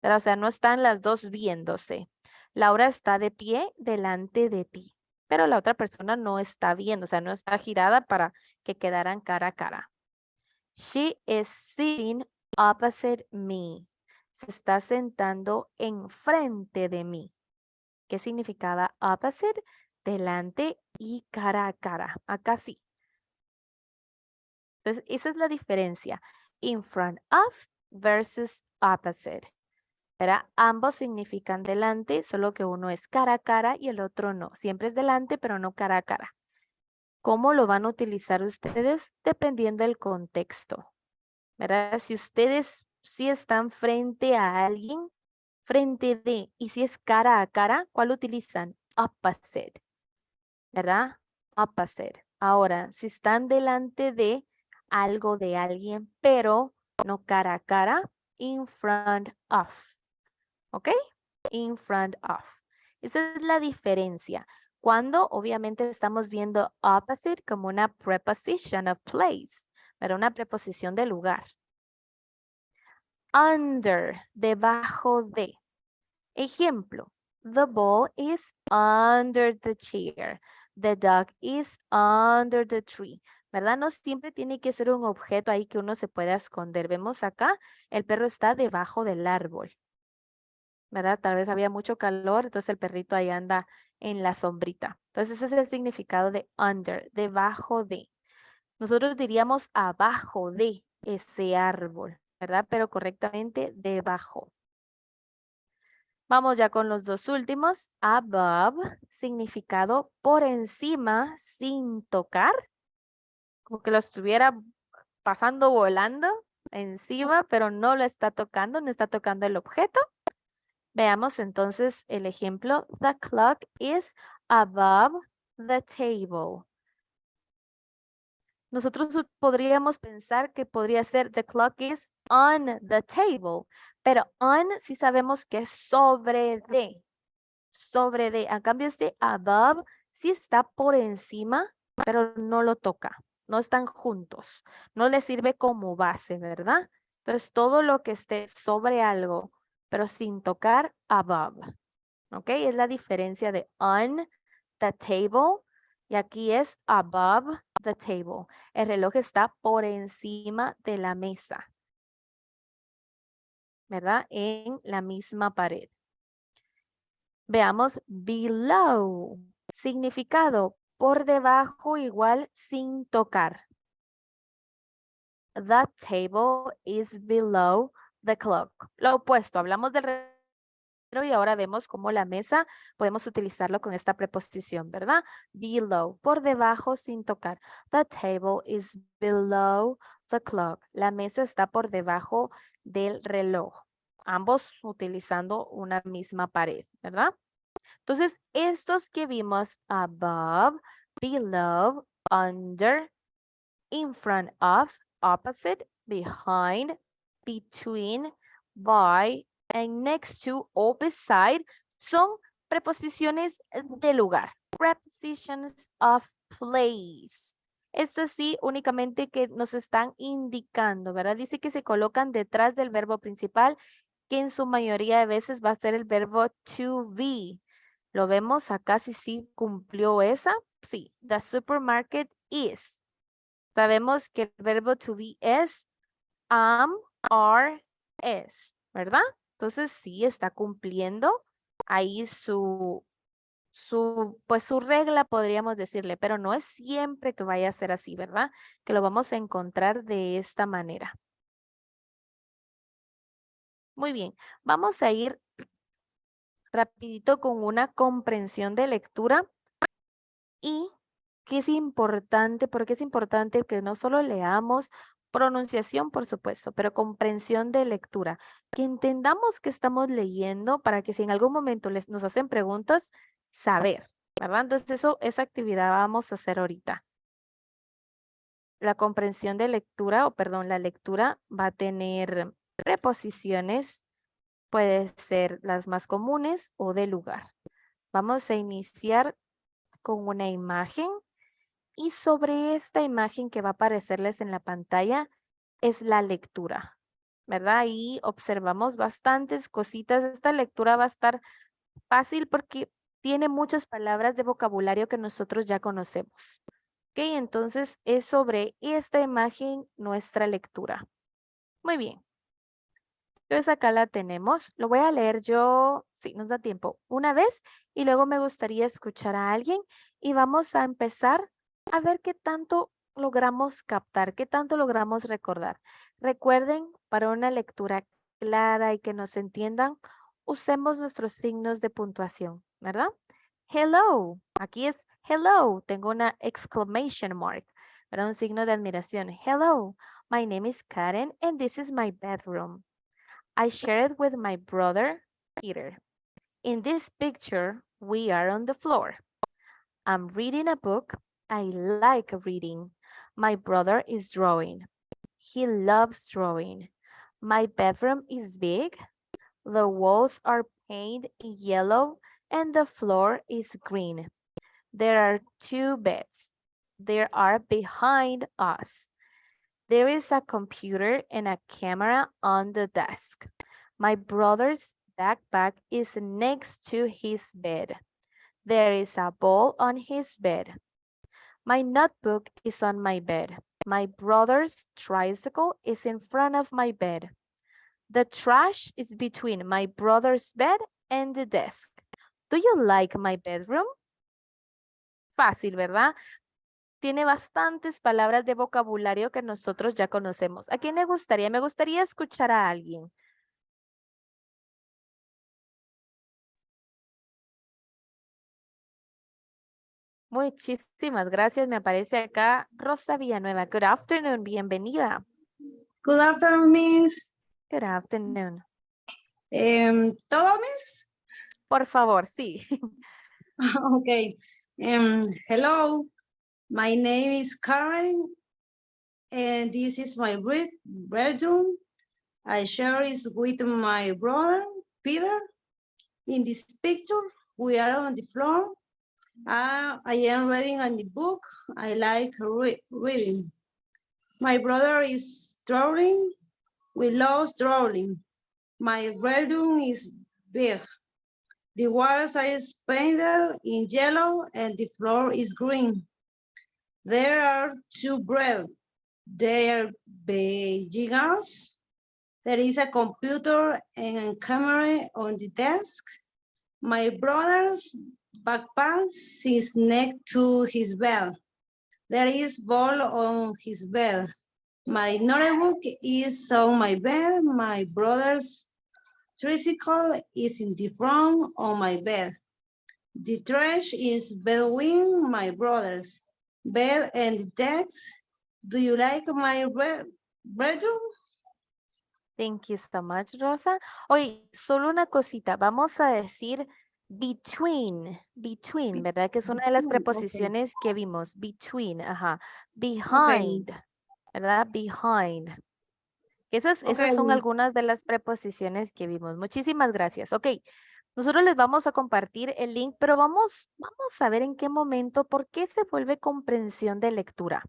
S4: Pero, o sea, no están las dos viéndose. Laura está de pie delante de ti, pero la otra persona no está viendo, o sea, no está girada para que quedaran cara a cara. She is sitting opposite me. Se está sentando enfrente de mí. ¿Qué significaba opposite? Delante y cara a cara. Acá sí. Entonces, esa es la diferencia. In front of versus opposite. ¿Verdad? Ambos significan delante, solo que uno es cara a cara y el otro no. Siempre es delante, pero no cara a cara. ¿Cómo lo van a utilizar ustedes? Dependiendo del contexto. ¿Verdad? Si ustedes sí están frente a alguien, frente de, y si es cara a cara, ¿cuál utilizan? Opposite, ¿verdad? Opposite. Ahora, si están delante de algo de alguien, pero no cara a cara, in front of. ¿Ok? In front of. Esa es la diferencia. Cuando obviamente estamos viendo opposite como una preposition of place, pero una preposición de lugar. Under, debajo de. Ejemplo, the ball is under the chair. The dog is under the tree. ¿Verdad? No siempre tiene que ser un objeto ahí que uno se pueda esconder. Vemos acá, el perro está debajo del árbol. ¿Verdad? Tal vez había mucho calor, entonces el perrito ahí anda en la sombrita. Entonces ese es el significado de under, debajo de. Nosotros diríamos abajo de ese árbol, ¿verdad? Pero correctamente debajo. Vamos ya con los dos últimos. Above, significado por encima, sin tocar. Como que lo estuviera pasando volando encima, pero no lo está tocando, no está tocando el objeto. Veamos entonces el ejemplo. The clock is above the table. Nosotros podríamos pensar que podría ser the clock is on the table, pero on sí sabemos que es sobre de. Sobre de. A cambio este above sí está por encima, pero no lo toca. No están juntos. No le sirve como base, ¿verdad? Entonces todo lo que esté sobre algo, pero sin tocar above. ¿Ok? Es la diferencia de on the table y aquí es above the table. El reloj está por encima de la mesa, ¿verdad? En la misma pared. Veamos below. Significado por debajo igual sin tocar. The table is below the clock. Lo opuesto, hablamos del reloj y ahora vemos cómo la mesa podemos utilizarlo con esta preposición, ¿verdad? Below, por debajo sin tocar. The table is below the clock. La mesa está por debajo del reloj. Ambos utilizando una misma pared, ¿verdad? Entonces, estos que vimos above, below, under, in front of, opposite, behind, between, by, and next to o beside son preposiciones de lugar. Prepositions of place. Esto sí, únicamente que nos están indicando, ¿verdad? Dice que se colocan detrás del verbo principal, que en su mayoría de veces va a ser el verbo to be. Lo vemos acá si sí cumplió esa. Sí, the supermarket is. Sabemos que el verbo to be es am, are, is, ¿verdad? Entonces sí está cumpliendo ahí pues su regla podríamos decirle, pero no es siempre que vaya a ser así, ¿verdad? Que lo vamos a encontrar de esta manera. Muy bien, vamos a ir rapidito con una comprensión de lectura y que es importante, porque es importante que no solo leamos pronunciación, por supuesto, pero comprensión de lectura, que entendamos que estamos leyendo para que si en algún momento nos hacen preguntas, saber, ¿verdad? Entonces esa actividad vamos a hacer ahorita. La comprensión de lectura, o perdón, la lectura va a tener preposiciones, puede ser las más comunes o de lugar. Vamos a iniciar con una imagen y sobre esta imagen que va a aparecerles en la pantalla es la lectura, ¿verdad? Ahí observamos bastantes cositas. Esta lectura va a estar fácil porque tiene muchas palabras de vocabulario que nosotros ya conocemos. Ok, entonces es sobre esta imagen nuestra lectura. Muy bien. Entonces acá la tenemos. Lo voy a leer yo, si nos da tiempo, una vez y luego me gustaría escuchar a alguien y vamos a empezar a ver qué tanto logramos captar, qué tanto logramos recordar. Recuerden, para una lectura clara y que nos entiendan, usemos nuestros signos de puntuación, ¿verdad? Hello, aquí es hello, tengo una exclamation mark, ¿verdad? Un signo de admiración. Hello, my name is Karen and this is my bedroom. I share it with my brother, Peter. In this picture, we are on the floor. I'm reading a book. I like reading. My brother is drawing. He loves drawing. My bedroom is big. The walls are painted yellow and the floor is green. There are 2 beds. They are behind us. There is a computer and a camera on the desk. My brother's backpack is next to his bed. There is a ball on his bed. My notebook is on my bed. My brother's tricycle is in front of my bed. The trash is between my brother's bed and the desk. Do you like my bedroom? Fácil, ¿verdad? Tiene bastantes palabras de vocabulario que nosotros ya conocemos. ¿A quién le gustaría? Me gustaría escuchar a alguien. Muchísimas gracias. Me aparece acá Rosa Villanueva. Good afternoon. Bienvenida.
S5: Good afternoon, Miss.
S4: Good afternoon.
S5: ¿Todo, Miss?
S4: Por favor, sí.
S5: Okay. Hello, my name is Karen, and this is my bedroom. I share it with my brother, Peter. In this picture, we are on the floor. I am reading on the book. I like reading. My brother is drawing. We love drawing. My bedroom is big. The walls are painted in yellow and the floor is green. There are two beds. They are pajamas. There is a computer and a camera on the desk. My brother's backpack is next to his bed. There is ball on his bed. My notebook is on my bed. My brother's tricycle is in the front of my bed. The trash is between my brother's bed and the desk. Do you like my bedroom?
S4: Thank you so much, Rosa. Oye, solo una cosita. Vamos a decir between, ¿verdad? Que es una de las
S5: Between, okay.
S4: preposiciones que vimos. Between, ajá.
S5: Okay.
S4: Behind, ¿verdad? Behind. Esas
S5: Okay.
S4: son algunas de las preposiciones que vimos. Muchísimas gracias. Ok, nosotros les vamos a compartir el link, pero vamos a ver en qué momento, por qué se vuelve comprensión de lectura.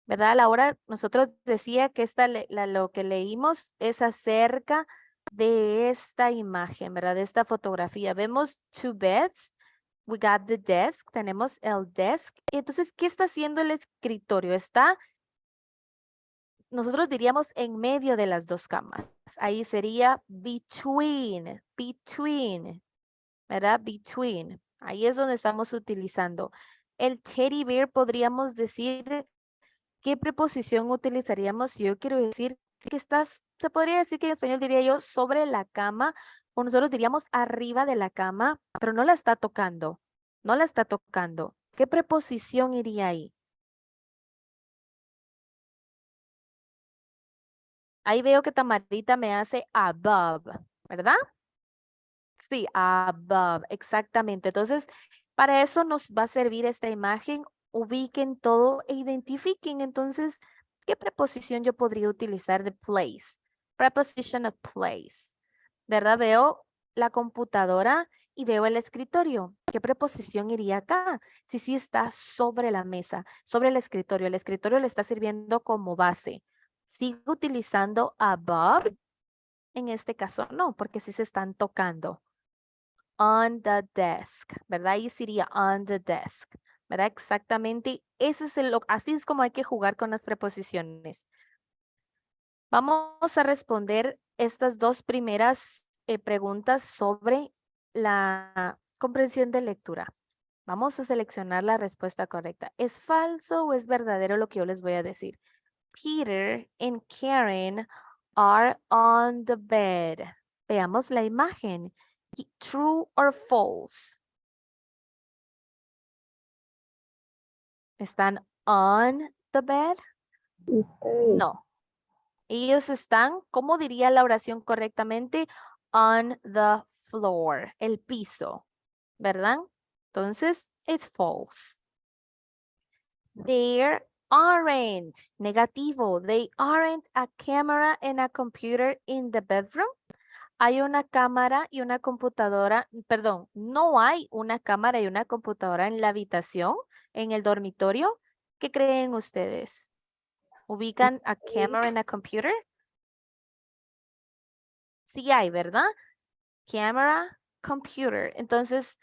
S4: ¿Verdad? A la hora, nosotros decía que lo que leímos es acerca de esta imagen, ¿verdad? De esta fotografía. Vemos two beds. We got the desk. Tenemos el desk. Y entonces, ¿qué está haciendo el escritorio? Está, nosotros diríamos, en medio de las dos camas. Ahí sería between, ¿verdad? Between. Ahí es donde estamos utilizando. El teddy bear podríamos decir, ¿qué preposición utilizaríamos si yo quiero decir que estás, se podría decir que en español diría yo sobre la cama, o nosotros diríamos arriba de la cama, pero no la está tocando, no la está tocando. ¿Qué preposición iría ahí? Ahí veo que Tamarita me hace above, ¿verdad? Sí, above, exactamente. Entonces, para eso nos va a servir esta imagen. Ubiquen todo e identifiquen. Entonces, ¿qué preposición yo podría utilizar de place? Preposition of place. ¿Verdad? Veo la computadora y veo el escritorio. ¿Qué preposición iría acá? Si sí está sobre la mesa, sobre el escritorio le está sirviendo como base. ¿Sigo utilizando above? En este caso no, porque sí se están tocando. On the desk, ¿verdad? Ahí sería on the desk, ¿verdad? Exactamente, ese es así es como hay que jugar con las preposiciones. Vamos a responder estas dos primeras preguntas sobre la comprensión de lectura. Vamos a seleccionar la respuesta correcta. ¿Es falso o es verdadero lo que yo les voy a decir? Peter and Karen are on the bed. Veamos la imagen. True or false? ¿Están on the bed? No. Ellos están, ¿cómo diría la oración correctamente? On the floor, el piso, ¿verdad? Entonces, it's false. There aren't, negativo, they aren't a camera and a computer in the bedroom. Hay una cámara y una computadora, perdón, no hay una cámara y una computadora en la habitación, en el dormitorio. ¿Qué creen ustedes? ¿Ubican a camera and a computer? Sí hay, ¿verdad? Camera, computer. Entonces,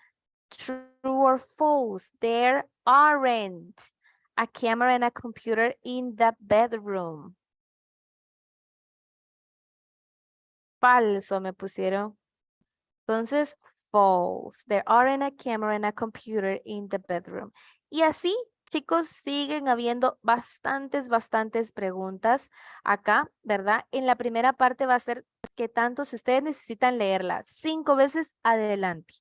S4: true or false, there aren't a camera and a computer in the bedroom. Falso me pusieron. Entonces, false. There aren't a camera and a computer in the bedroom. Y así, chicos, siguen habiendo bastantes preguntas acá, ¿verdad? En la primera parte va a ser que tanto, si ustedes necesitan leerla 5 veces, adelante.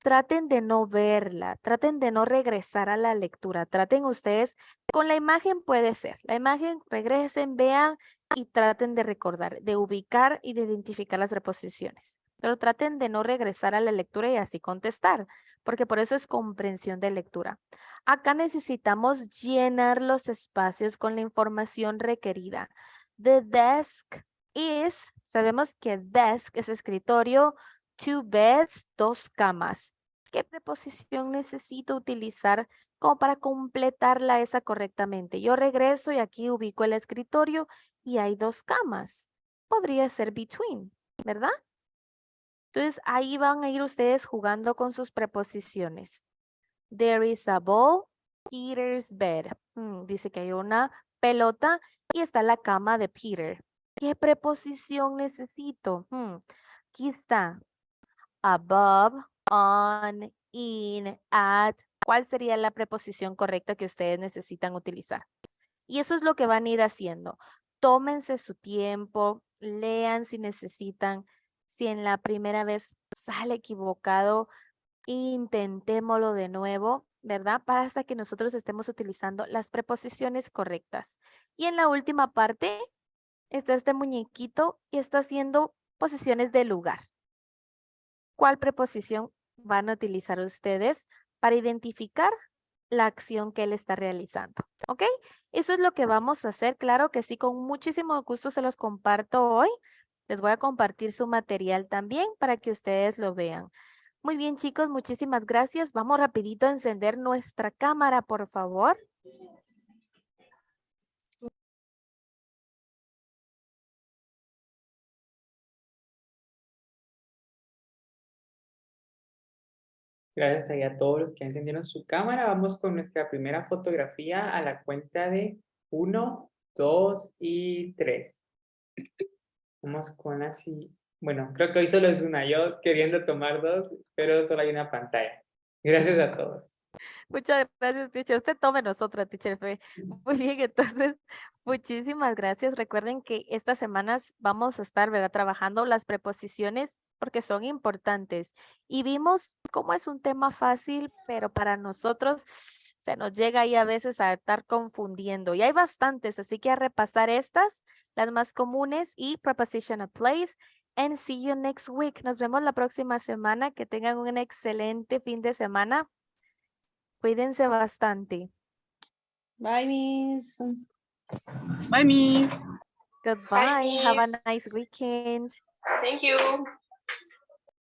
S4: traten de no verla, traten de no regresar a la lectura, traten ustedes, con la imagen puede ser, la imagen regresen, vean y traten de recordar, de ubicar y de identificar las preposiciones, pero traten de no regresar a la lectura y así contestar, porque por eso es comprensión de lectura. Acá necesitamos llenar los espacios con la información requerida. The desk is, sabemos que desk es escritorio, 2 beds, 2 camas. ¿Qué preposición necesito utilizar como para completarla esa correctamente? Yo regreso y aquí ubico el escritorio y hay 2 camas. Podría ser between, ¿verdad? Entonces ahí van a ir ustedes jugando con sus preposiciones. There is a ball, Peter's bed. Dice que hay una pelota y está la cama de Peter. ¿Qué preposición necesito? Aquí está. Above, on, in, at. ¿Cuál sería la preposición correcta que ustedes necesitan utilizar? Y eso es lo que van a ir haciendo. Tómense su tiempo, lean si necesitan. Si en la primera vez sale equivocado, intentémoslo de nuevo, ¿verdad? Para hasta que nosotros estemos utilizando las preposiciones correctas. Y en la última parte está este muñequito y está haciendo posiciones de lugar. ¿Cuál preposición van a utilizar ustedes para identificar la acción que él está realizando? ¿Ok? Eso es lo que vamos a hacer. Claro que sí, con muchísimo gusto se los comparto hoy. Les voy a compartir su material también para que ustedes lo vean. Muy bien, chicos, muchísimas gracias. Vamos rapidito a encender nuestra cámara, por favor.
S3: Gracias ahí a todos los que encendieron su cámara. Vamos con nuestra primera fotografía a la cuenta de 1, 2 y 3. Vamos con así. Bueno, creo que hoy solo es una. Yo queriendo tomar 2, pero solo hay una pantalla. Gracias a todos.
S4: Muchas gracias, teacher. Usted tome nosotros, teacher Fe. Muy bien, entonces, muchísimas gracias. Recuerden que estas semanas vamos a estar, ¿verdad?, trabajando las preposiciones porque son importantes. Y vimos cómo es un tema fácil, pero para nosotros se nos llega ahí a veces a estar confundiendo. Y hay bastantes, así que a repasar estas, las más comunes y preposition of place. And see you next week. Nos vemos la próxima semana. Que tengan un excelente fin de semana. Cuídense bastante.
S5: Bye, Miss.
S6: Bye, Miss.
S4: Goodbye. Have a
S6: Miss.
S4: nice weekend.
S6: Thank you.